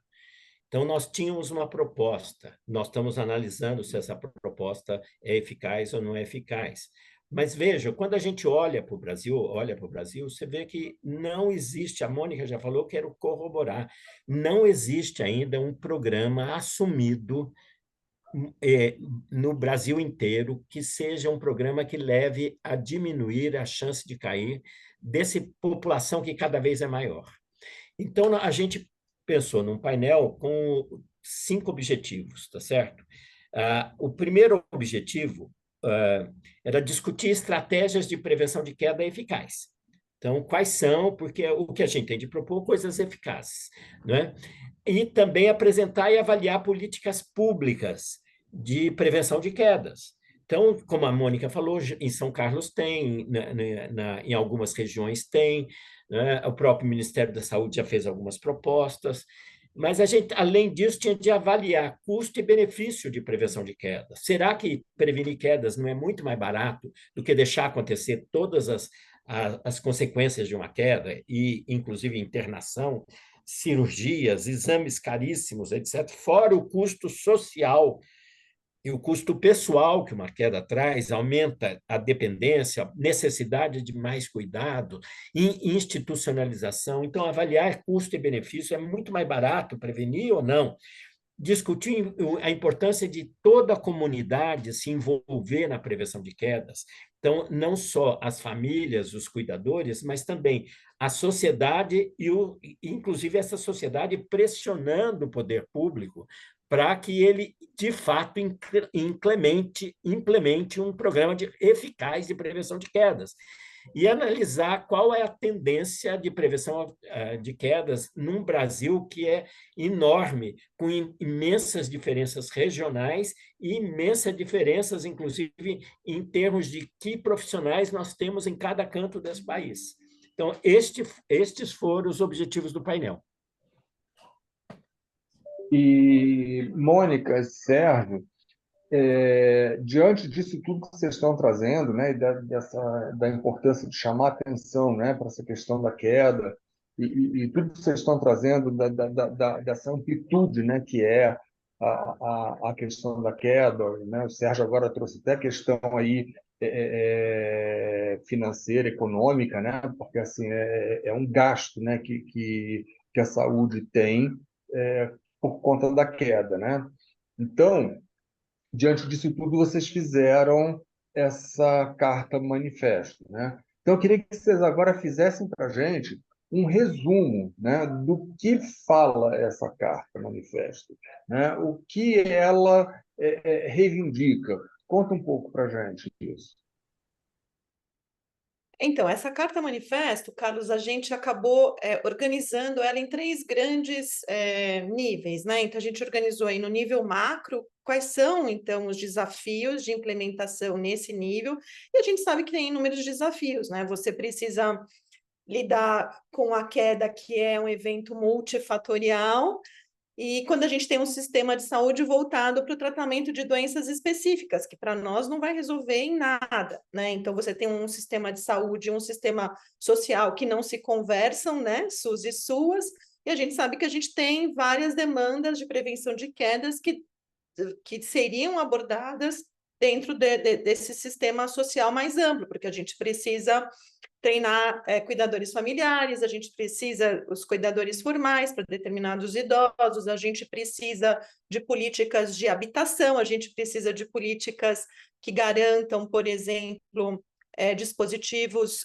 Então, nós tínhamos uma proposta, nós estamos analisando se essa proposta é eficaz ou não é eficaz. Mas veja, quando a gente olha para o Brasil, você vê que não existe, a Mônica já falou, quero corroborar, não existe ainda um programa assumido no Brasil inteiro que seja um programa que leve a diminuir a chance de cair dessa população que cada vez é maior. Então, a gente pensou num painel com 5 objetivos, tá certo? O primeiro objetivo era discutir estratégias de prevenção de queda eficaz. Então, quais são? Porque o que a gente tem de propor coisas eficazes, né? E também apresentar e avaliar políticas públicas de prevenção de quedas. Então, como a Mônica falou, em São Carlos tem, em algumas regiões tem, né? O próprio Ministério da Saúde já fez algumas propostas, mas a gente, além disso, tinha de avaliar custo e benefício de prevenção de quedas. Será que prevenir quedas não é muito mais barato do que deixar acontecer todas as consequências de uma queda, e inclusive internação, cirurgias, exames caríssimos, etc., fora o custo social e o custo pessoal que uma queda traz, aumenta a dependência, a necessidade de mais cuidado, institucionalização. Então, avaliar custo e benefício é muito mais barato prevenir ou não. Discutir a importância de toda a comunidade se envolver na prevenção de quedas. Então, não só as famílias, os cuidadores, mas também a sociedade inclusive essa sociedade pressionando o poder público para que ele, de fato, implemente um programa eficaz de prevenção de quedas e analisar qual é a tendência de prevenção de quedas num Brasil que é enorme, com imensas diferenças regionais e imensas diferenças, inclusive, em termos de que profissionais nós temos em cada canto desse país. Então, estes foram os objetivos do painel. E, Mônica, Sérgio, diante disso tudo que vocês estão trazendo, né, e da importância de chamar atenção, né, para essa questão da queda, e tudo que vocês estão trazendo dessa amplitude, né, que é a questão da queda, né? O Sérgio agora trouxe até a questão aí financeira, econômica, né, porque assim é um gasto, né, que a saúde tem por conta da queda, né? Então, diante disso tudo, vocês fizeram essa carta manifesto, né? Então, eu queria que vocês agora fizessem para a gente um resumo, né, do que fala essa carta manifesto, né? O que ela reivindica. Conta um pouco para a gente isso. Então, essa carta manifesto, Carlos, a gente acabou organizando ela em 3 grandes níveis, né? Então, a gente organizou aí no nível macro, quais são, então, os desafios de implementação nesse nível, e a gente sabe que tem inúmeros desafios, né? Você precisa lidar com a queda, que é um evento multifatorial, e quando a gente tem um sistema de saúde voltado para o tratamento de doenças específicas, que para nós não vai resolver em nada, né? Então, você tem um sistema de saúde, um sistema social que não se conversam, né? SUS e SUAS, e a gente sabe que a gente tem várias demandas de prevenção de quedas que seriam abordadas dentro desse sistema social mais amplo, porque a gente precisa treinar cuidadores familiares, a gente precisa os cuidadores formais para determinados idosos, a gente precisa de políticas de habitação, a gente precisa de políticas que garantam, por exemplo, dispositivos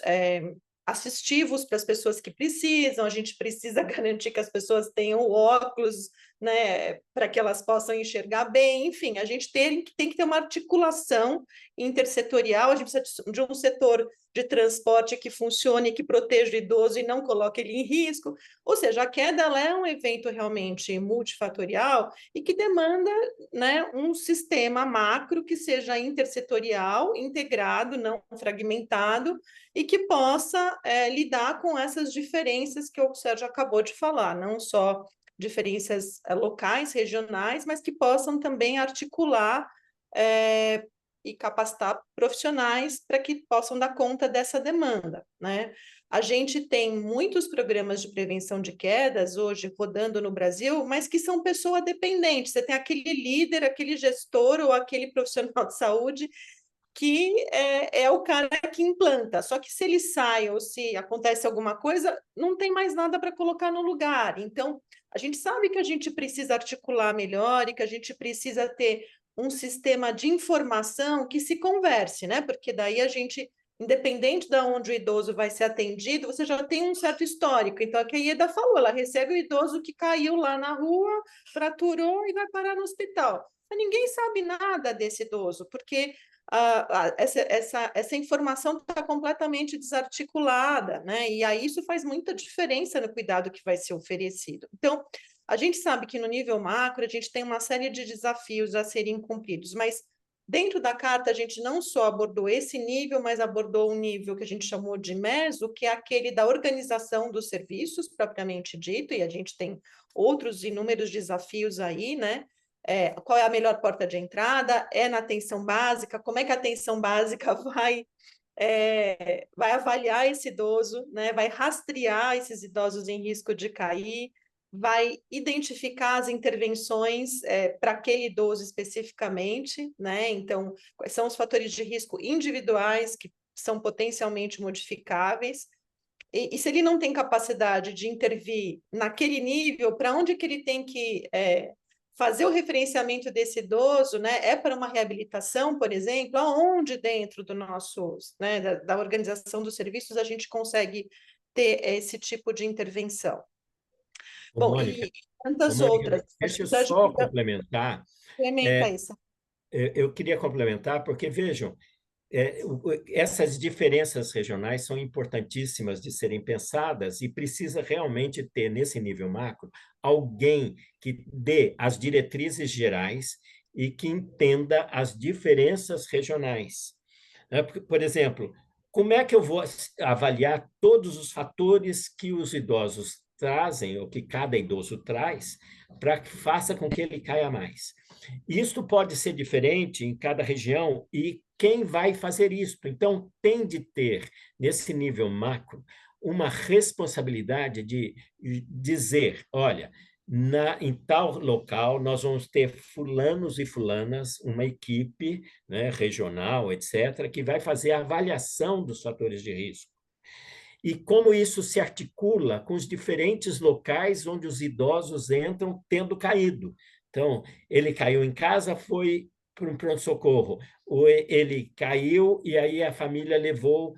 assistivos para as pessoas que precisam, a gente precisa garantir que as pessoas tenham óculos, né, para que elas possam enxergar bem, enfim, a gente tem que ter uma articulação intersetorial, a gente precisa de um setor de transporte que funcione, que proteja o idoso e não coloque ele em risco, ou seja, a queda ela é um evento realmente multifatorial e que demanda, né, um sistema macro que seja intersetorial, integrado, não fragmentado, e que possa lidar com essas diferenças que o Sérgio acabou de falar, não só diferenças locais, regionais, mas que possam também articular e capacitar profissionais para que possam dar conta dessa demanda, né? A gente tem muitos programas de prevenção de quedas hoje rodando no Brasil, mas que são pessoa dependente. Você tem aquele líder, aquele gestor ou aquele profissional de saúde que é o cara que implanta. Só que se ele sai ou se acontece alguma coisa, não tem mais nada para colocar no lugar. Então, a gente sabe que a gente precisa articular melhor e que a gente precisa ter um sistema de informação que se converse, né? Porque daí a gente, independente de onde o idoso vai ser atendido, você já tem um certo histórico. Então, a que a Ieda falou, ela recebe o idoso que caiu lá na rua, fraturou e vai parar no hospital. Mas ninguém sabe nada desse idoso, porque essa informação está completamente desarticulada, né? E aí isso faz muita diferença no cuidado que vai ser oferecido. Então, a gente sabe que no nível macro a gente tem uma série de desafios a serem cumpridos, mas dentro da carta a gente não só abordou esse nível, mas abordou um nível que a gente chamou de meso, que é aquele da organização dos serviços, propriamente dito, e a gente tem outros inúmeros desafios aí, né? Qual é a melhor porta de entrada? É na atenção básica? Como é que a atenção básica vai avaliar esse idoso, né? Vai rastrear esses idosos em risco de cair, vai identificar as intervenções para aquele idoso especificamente, né? Então, quais são os fatores de risco individuais que são potencialmente modificáveis? E se ele não tem capacidade de intervir naquele nível, para onde que ele tem que fazer o referenciamento desse idoso, né? É para uma reabilitação, por exemplo, aonde dentro do nosso, né, da organização dos serviços a gente consegue ter esse tipo de intervenção. Bom, Mônica, e tantas Mônica, outras. Acho deixa que eu o Sérgio só podia complementar. complementa isso. Eu queria complementar, porque, vejam, essas diferenças regionais são importantíssimas de serem pensadas e precisa realmente ter, nesse nível macro, alguém que dê as diretrizes gerais e que entenda as diferenças regionais. Por exemplo, como é que eu vou avaliar todos os fatores que os idosos trazem, ou que cada idoso traz, para que faça com que ele caia mais? Isso pode ser diferente em cada região e quem vai fazer isso? Então, tem de ter, nesse nível macro, uma responsabilidade de dizer, olha, em tal local nós vamos ter fulanos e fulanas, uma equipe, né, regional, etc., que vai fazer a avaliação dos fatores de risco. E como isso se articula com os diferentes locais onde os idosos entram tendo caído. Então, ele caiu em casa, foi para um pronto-socorro, ou ele caiu e aí a família levou,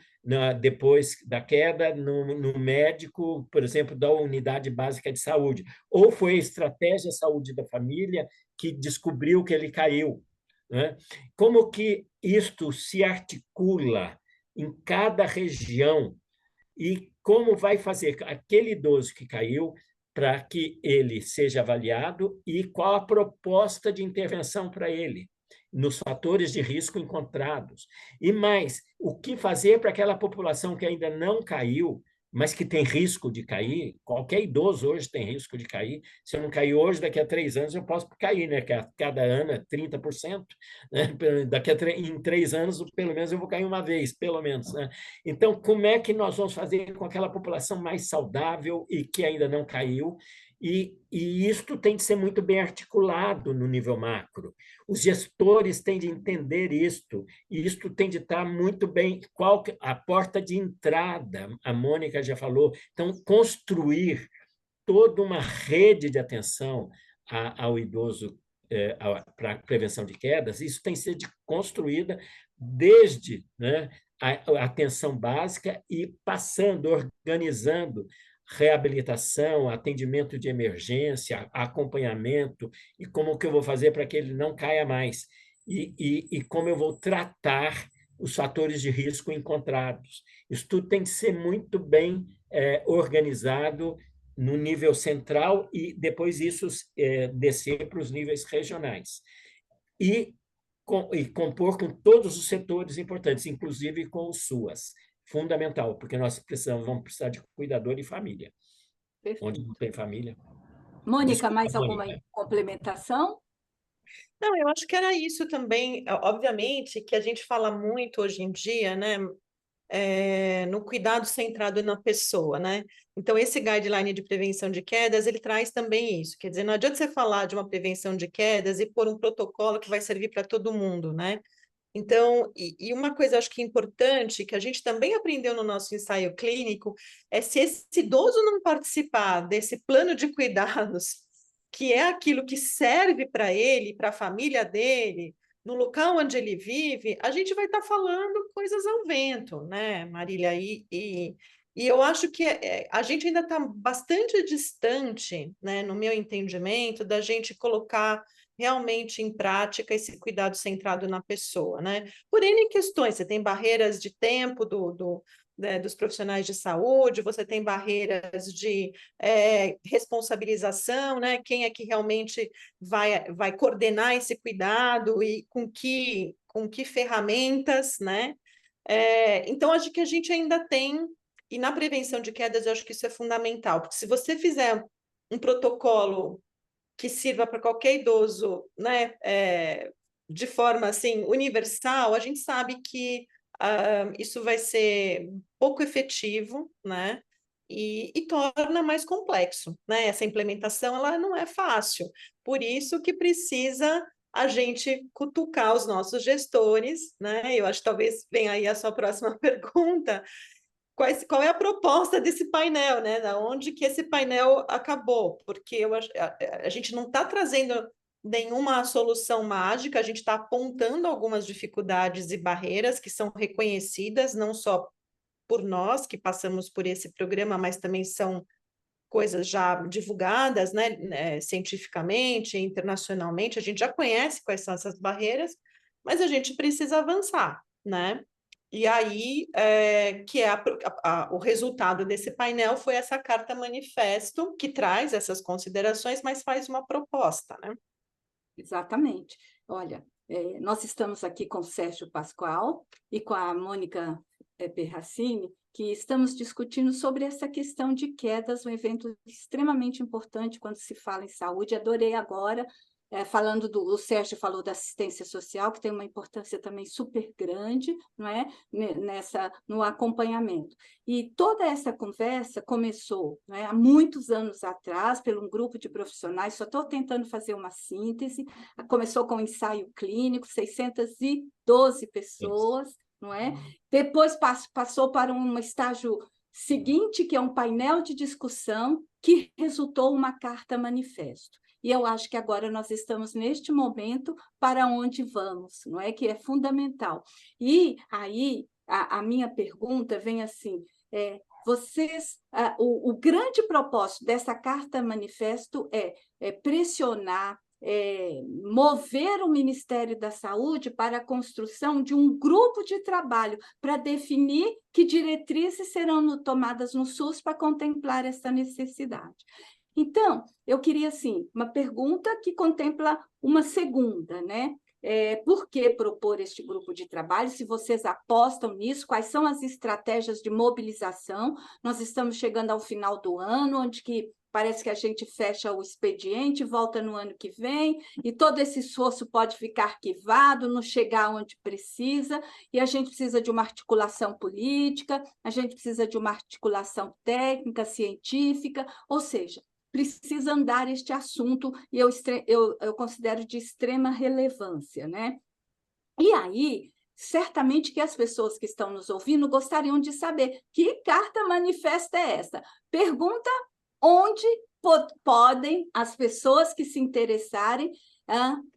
depois da queda, no médico, por exemplo, da unidade básica de saúde, ou foi a estratégia de saúde da família que descobriu que ele caiu, né? Como que isto se articula em cada região e como vai fazer aquele idoso que caiu para que ele seja avaliado e qual a proposta de intervenção para ele, nos fatores de risco encontrados. E mais, o que fazer para aquela população que ainda não caiu, mas que tem risco de cair? Qualquer idoso hoje tem risco de cair. Se eu não cair hoje, daqui a 3 anos eu posso cair, né? Cada ano é 30%. Né? Em 3 anos, pelo menos, eu vou cair uma vez, pelo menos. Né? Então, como é que nós vamos fazer com aquela população mais saudável e que ainda não caiu? E isto tem de ser muito bem articulado no nível macro. Os gestores têm de entender isto, e isto tem de estar muito bem. Qual a porta de entrada? A Mônica já falou. Então, construir toda uma rede de atenção ao idoso para a prevenção de quedas, isso tem que ser construída desde, né, a atenção básica e passando, organizando reabilitação, atendimento de emergência, acompanhamento, e como que eu vou fazer para que ele não caia mais, e como eu vou tratar os fatores de risco encontrados. Isso tudo tem que ser muito bem organizado no nível central e depois isso descer para os níveis regionais. E compor com todos os setores importantes, inclusive com os SUAS. fundamental, porque nós vamos precisar de cuidador e família. Onde não Perfeito. tem família. Mônica, Desculpa, mais alguma Mônica. complementação? Não, eu acho que era isso também. Obviamente que a gente fala muito hoje em dia, né, no cuidado centrado na pessoa, né? Então, esse guideline de prevenção de quedas, ele traz também isso. Quer dizer, não adianta você falar de uma prevenção de quedas e pôr um protocolo que vai servir para todo mundo, né? Então, e uma coisa acho que importante, que a gente também aprendeu no nosso ensaio clínico, é se esse idoso não participar desse plano de cuidados, que é aquilo que serve para ele, para a família dele, no local onde ele vive, a gente vai estar falando coisas ao vento, né, Marília? E eu acho que a gente ainda está bastante distante, né, no meu entendimento, da gente colocar realmente em prática esse cuidado centrado na pessoa, né? Por N questões, você tem barreiras de tempo dos profissionais de saúde, você tem barreiras de responsabilização, né? Quem é que realmente vai coordenar esse cuidado e com que ferramentas, né? Então, acho que a gente ainda tem, e na prevenção de quedas, eu acho que isso é fundamental, porque se você fizer um protocolo que sirva para qualquer idoso, né, de forma assim universal, a gente sabe que isso vai ser pouco efetivo, né, e torna mais complexo, né? Essa implementação ela não é fácil, por isso que precisa a gente cutucar os nossos gestores, né? Eu acho que talvez venha aí a sua próxima pergunta, qual é a proposta desse painel, né? Da onde que esse painel acabou? Porque a gente não está trazendo nenhuma solução mágica, a gente está apontando algumas dificuldades e barreiras que são reconhecidas, não só por nós que passamos por esse programa, mas também são coisas já divulgadas, né, cientificamente, internacionalmente, a gente já conhece quais são essas barreiras, mas a gente precisa avançar, né? E aí, o resultado desse painel foi essa carta manifesto, que traz essas considerações, mas faz uma proposta, né? Exatamente. Olha, nós estamos aqui com o Sérgio Pascoal e com a Mônica Perracini, que estamos discutindo sobre essa questão de quedas, um evento extremamente importante quando se fala em saúde. Adorei agora, falando o Sérgio falou da assistência social, que tem uma importância também super grande, não é? No acompanhamento. E toda essa conversa começou, não é, há muitos anos atrás, por um grupo de profissionais, só estou tentando fazer uma síntese, começou com um ensaio clínico, 612 pessoas, não é? Depois passou para um estágio seguinte, que é um painel de discussão, que resultou uma carta manifesto. E eu acho que agora nós estamos neste momento para onde vamos, não é? Que é fundamental. E aí a minha pergunta vem assim: o grande propósito dessa carta manifesto é pressionar, mover o Ministério da Saúde para a construção de um grupo de trabalho para definir que diretrizes serão tomadas no SUS para contemplar essa necessidade. Então, eu queria, assim, uma pergunta que contempla uma segunda, né? Por que propor este grupo de trabalho? Se vocês apostam nisso, quais são as estratégias de mobilização? Nós estamos chegando ao final do ano, onde que parece que a gente fecha o expediente, volta no ano que vem, e todo esse esforço pode ficar arquivado, não chegar onde precisa, e a gente precisa de uma articulação política, a gente precisa de uma articulação técnica, científica, ou seja, precisa andar este assunto, e eu considero de extrema relevância, né? E aí, certamente que as pessoas que estão nos ouvindo gostariam de saber que carta manifesta é essa. Pergunta onde podem as pessoas que se interessarem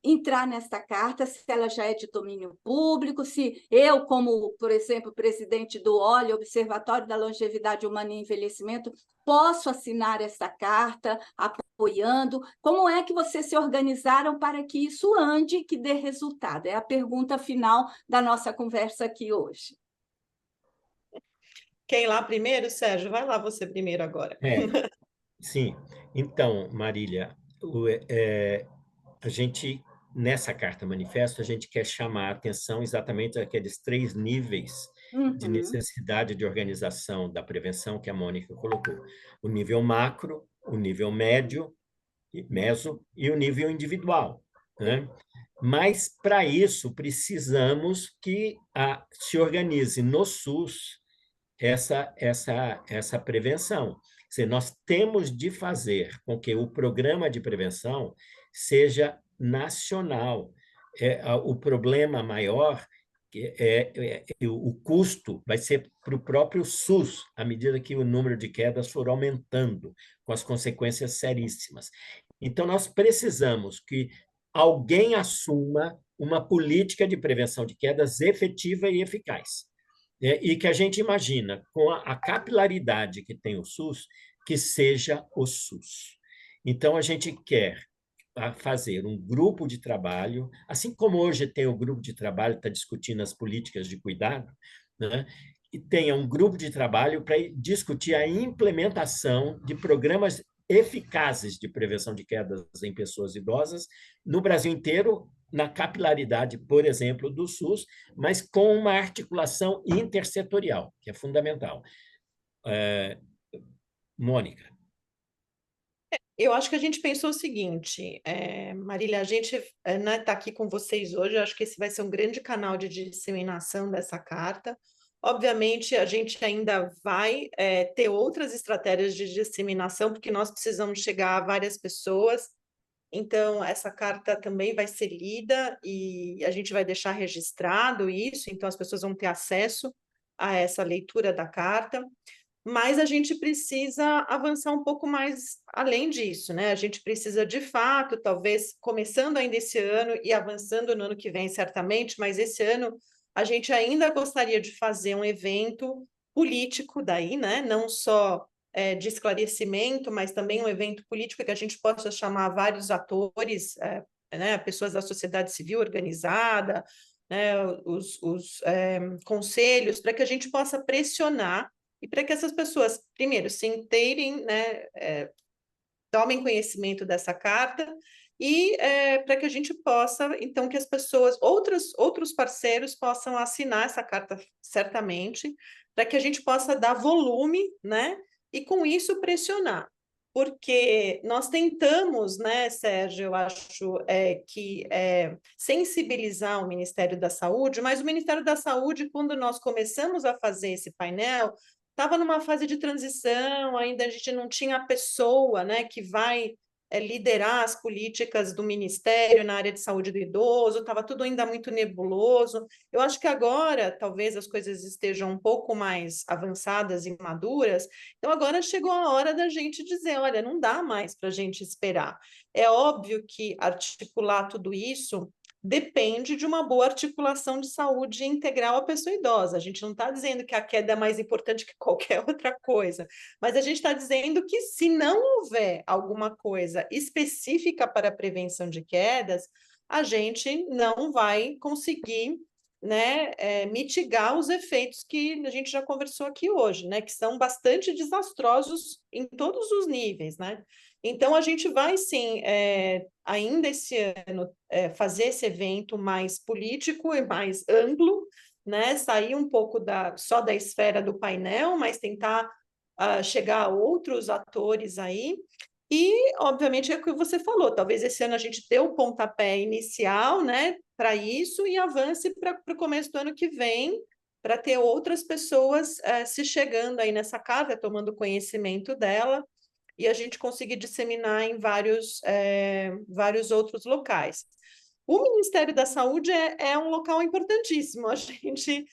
entrar nesta carta, se ela já é de domínio público, se eu, como, por exemplo, presidente do OLE, Observatório da Longevidade Humana e Envelhecimento, posso assinar essa carta apoiando. Como é que vocês se organizaram para que isso ande, que dê resultado? É a pergunta final da nossa conversa aqui hoje. Quer ir lá primeiro, Sérgio? Vai lá você primeiro agora. Sim. Então, Marília, a gente, nessa carta manifesto, a gente quer chamar a atenção exatamente aqueles 3 níveis de Uhum. necessidade de organização da prevenção que a Mônica colocou. O nível macro, o nível médio, meso, e o nível individual, né? Mas, para isso, precisamos que se organize no SUS essa prevenção. Quer dizer, nós temos de fazer com que o programa de prevenção seja nacional. O problema maior o custo vai ser para o próprio SUS, à medida que o número de quedas for aumentando, com as consequências seríssimas. Então, nós precisamos que alguém assuma uma política de prevenção de quedas efetiva e eficaz. E que a gente imagina, com a capilaridade que tem o SUS, que seja o SUS. Então, a gente quer fazer um grupo de trabalho, assim como hoje tem o grupo de trabalho que está discutindo as políticas de cuidado, né? E tenha um grupo de trabalho para discutir a implementação de programas eficazes de prevenção de quedas em pessoas idosas no Brasil inteiro, na capilaridade, por exemplo, do SUS, mas com uma articulação intersetorial, que é fundamental. Mônica. Eu acho que a gente pensou o seguinte, Marília, a gente está aqui com vocês hoje, eu acho que esse vai ser um grande canal de disseminação dessa carta. Obviamente, a gente ainda vai ter outras estratégias de disseminação, porque nós precisamos chegar a várias pessoas, então essa carta também vai ser lida e a gente vai deixar registrado isso, então as pessoas vão ter acesso a essa leitura da carta. Mas a gente precisa avançar um pouco mais além disso, né? A gente precisa, de fato, talvez começando ainda esse ano e avançando no ano que vem, certamente, mas esse ano a gente ainda gostaria de fazer um evento político daí, né? Não só de esclarecimento, mas também um evento político que a gente possa chamar vários atores, né? Pessoas da sociedade civil organizada, né? Os conselhos, para que a gente possa pressionar e para que essas pessoas, primeiro, se inteirem, né, tomem conhecimento dessa carta e para que a gente possa, então, que as pessoas, outros parceiros possam assinar essa carta certamente, para que a gente possa dar volume, né, e com isso pressionar. Porque nós tentamos, né, Sérgio, eu acho que sensibilizar o Ministério da Saúde, mas o Ministério da Saúde, quando nós começamos a fazer esse painel, estava numa fase de transição, ainda a gente não tinha a pessoa, né, que vai liderar as políticas do Ministério na área de saúde do idoso, estava tudo ainda muito nebuloso. Eu acho que agora, talvez as coisas estejam um pouco mais avançadas e maduras, então agora chegou a hora da gente dizer, olha, não dá mais para a gente esperar. É óbvio que articular tudo isso depende de uma boa articulação de saúde integral à pessoa idosa. A gente não está dizendo que a queda é mais importante que qualquer outra coisa, mas a gente está dizendo que se não houver alguma coisa específica para a prevenção de quedas, a gente não vai conseguir, né, mitigar os efeitos que a gente já conversou aqui hoje, né, que são bastante desastrosos em todos os níveis, né? Então, a gente vai, sim, ainda esse ano, fazer esse evento mais político e mais amplo, né? Sair um pouco só da esfera do painel, mas tentar chegar a outros atores aí. E, obviamente, é o que você falou, talvez esse ano a gente dê o pontapé inicial, né, para isso e avance para o começo do ano que vem, para ter outras pessoas se chegando aí nessa carta, tomando conhecimento dela, e a gente conseguir disseminar em vários outros locais. O Ministério da Saúde é um local importantíssimo, a gente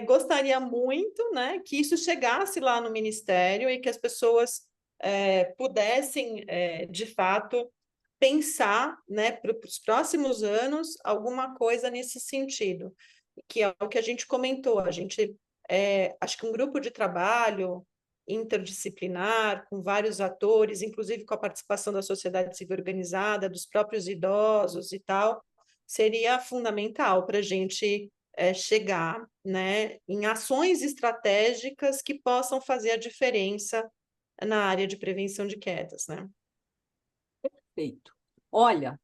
gostaria muito, né, que isso chegasse lá no Ministério e que as pessoas pudessem, de fato, pensar, né, para os próximos anos alguma coisa nesse sentido, que é o que a gente comentou, a gente acho que um grupo de trabalho interdisciplinar, com vários atores, inclusive com a participação da sociedade civil organizada, dos próprios idosos e tal, seria fundamental para a gente chegar, né, em ações estratégicas que possam fazer a diferença na área de prevenção de quedas, né? Perfeito. Olha,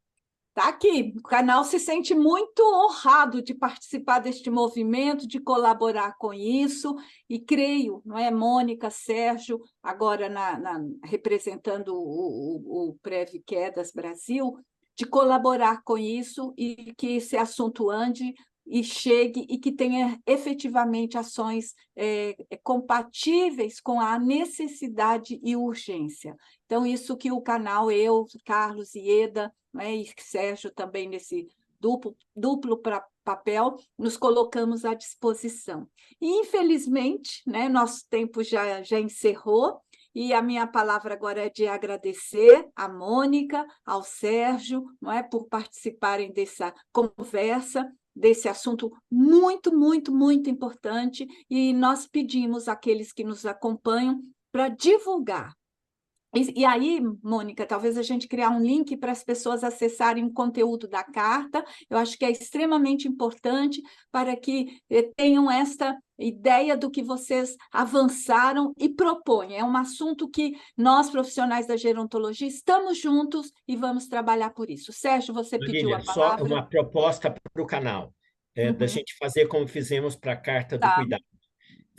Está aqui. O canal se sente muito honrado de participar deste movimento, de colaborar com isso, e creio, não é, Mônica, Sérgio, agora representando o Prev Quedas Brasil, de colaborar com isso e que esse assunto ande e chegue e que tenha efetivamente ações compatíveis com a necessidade e urgência. Então, isso que o canal, eu, Carlos e Ieda, né, e Sérgio também nesse duplo papel, nos colocamos à disposição. E, infelizmente, né, nosso tempo já encerrou, e a minha palavra agora é de agradecer à Mônica, ao Sérgio, não é, por participarem dessa conversa, desse assunto muito, muito, muito importante, e nós pedimos àqueles que nos acompanham para divulgar. E aí, Mônica, talvez a gente criar um link para as pessoas acessarem o conteúdo da carta, eu acho que é extremamente importante para que tenham esta ideia do que vocês avançaram e propõem. É um assunto que nós, profissionais da gerontologia, estamos juntos e vamos trabalhar por isso. Sérgio, você pediu a Lilian, só palavra? uma proposta para o canal, da gente fazer como fizemos para a Carta do Tá, Cuidado. tá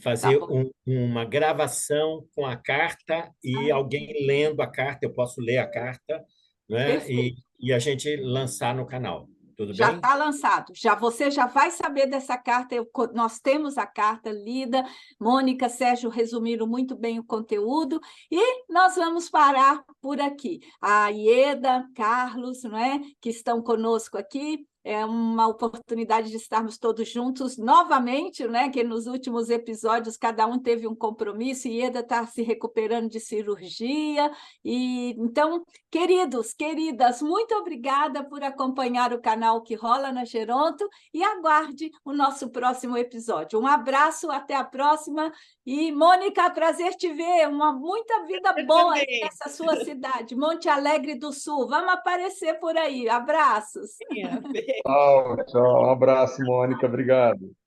Fazer bom. uma gravação com a carta e alguém lendo a carta, eu posso ler a carta, né? Perfeito. E a gente lançar no canal. Tudo Já bem? está lançado. Você já vai saber dessa carta. Nós temos a carta lida. Mônica, Sérgio resumiram muito bem o conteúdo e nós vamos parar por aqui. A Ieda, Carlos, não é, que estão conosco aqui. É uma oportunidade de estarmos todos juntos novamente, né? Que nos últimos episódios cada um teve um compromisso. E Ieda está se recuperando de cirurgia. E então, queridos, queridas, muito obrigada por acompanhar o canal que rola na Geronto e aguarde o nosso próximo episódio. Um abraço, até a próxima. E, Mônica, prazer te ver. Muita vida boa aí nessa sua cidade, Monte Alegre do Sul. Vamos aparecer por aí. Abraços. Tchau, tchau. Um abraço, Mônica. Obrigado.